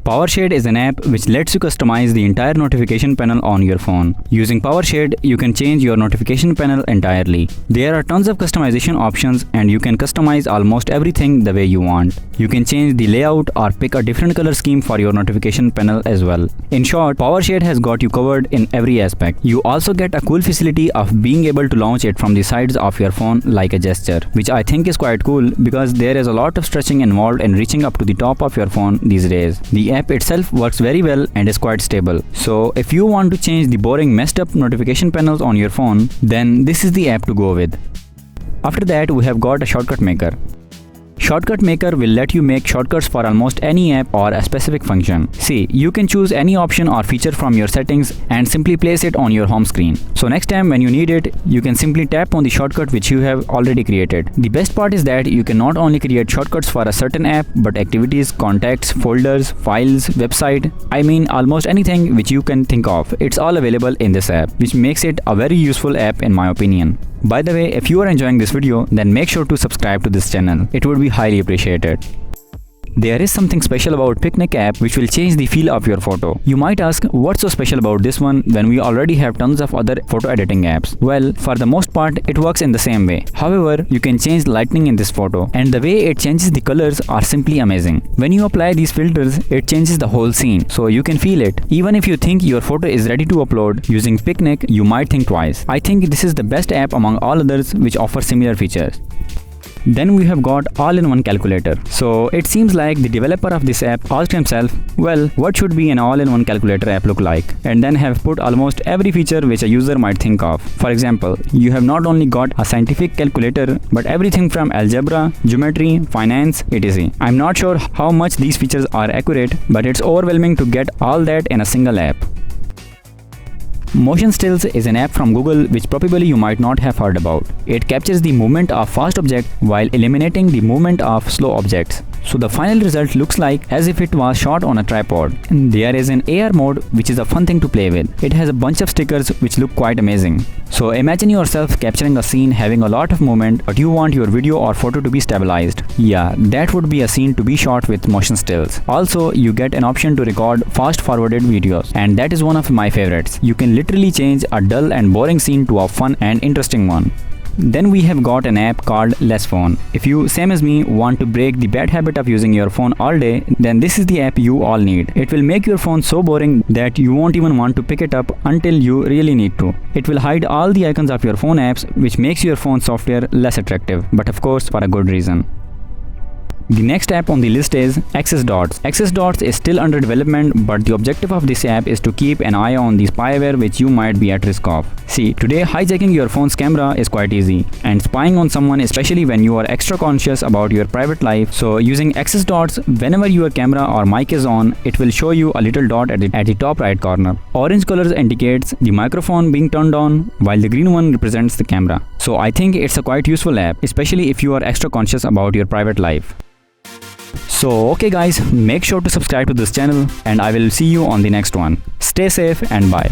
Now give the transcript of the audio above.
PowerShade is an app which lets you customize the entire notification panel on your phone. Using PowerShade, you can change your notification panel entirely. There are tons of customization options and you can customize almost everything the way you want. You can change the layout or pick a different color scheme for your notification panel as well. In short, PowerShade has got you covered in every aspect. You also get a cool facility of being able to launch it from the sides of your phone like a gesture, which I think is quite cool because there is a lot of stretching involved in reaching up to the top of your phone these days. The app itself works very well and is quite stable. So if you want to change the boring messed up notification panels on your phone, then this is the app to go with. After that, we have got a shortcut maker. Shortcut Maker will let you make shortcuts for almost any app or a specific function. See, you can choose any option or feature from your settings and simply place it on your home screen. So next time when you need it, you can simply tap on the shortcut which you have already created. The best part is that you can not only create shortcuts for a certain app, but activities, contacts, folders, files, website, I mean almost anything which you can think of. It's all available in this app, which makes it a very useful app in my opinion. By the way, if you are enjoying this video, then make sure to subscribe to this channel. It would be highly appreciated. There is something special about Picnic app which will change the feel of your photo. You might ask, what's so special about this one when we already have tons of other photo editing apps? Well, for the most part, it works in the same way. However, you can change lighting in this photo, and the way it changes the colors are simply amazing. When you apply these filters, it changes the whole scene, so you can feel it. Even if you think your photo is ready to upload, using Picnic, you might think twice. I think this is the best app among all others which offer similar features. Then we have got all-in-one calculator. So it seems like the developer of this app asked himself, well, what should be an all-in-one calculator app look like? And then have put almost every feature which a user might think of. For example, you have not only got a scientific calculator, but everything from algebra, geometry, finance, etc. I'm not sure how much these features are accurate, but it's overwhelming to get all that in a single app. Motion Stills is an app from Google which probably you might not have heard about. It captures the movement of fast objects while eliminating the movement of slow objects. So the final result looks like as if it was shot on a tripod. And there is an AR mode which is a fun thing to play with. It has a bunch of stickers which look quite amazing. So imagine yourself capturing a scene having a lot of movement, but you want your video or photo to be stabilized. Yeah, that would be a scene to be shot with Motion Stills. Also, you get an option to record fast forwarded videos, and that is one of my favorites. You can literally change a dull and boring scene to a fun and interesting one. Then we have got an app called Less Phone. If you, same as me, want to break the bad habit of using your phone all day, then this is the app you all need. It will make your phone so boring that you won't even want to pick it up until you really need to. It will hide all the icons of your phone apps, which makes your phone software less attractive, but of course for a good reason. The next app on the list is Access Dots. Access Dots is still under development, but the objective of this app is to keep an eye on the spyware which you might be at risk of. See, today hijacking your phone's camera is quite easy, and spying on someone, especially when you are extra conscious about your private life. So using Access Dots, whenever your camera or mic is on, it will show you a little dot at the top right corner. Orange colors indicates the microphone being turned on, while the green one represents the camera. So I think it's a quite useful app, especially if you are extra conscious about your private life. So okay guys, make sure to subscribe to this channel and I will see you on the next one. Stay safe and bye.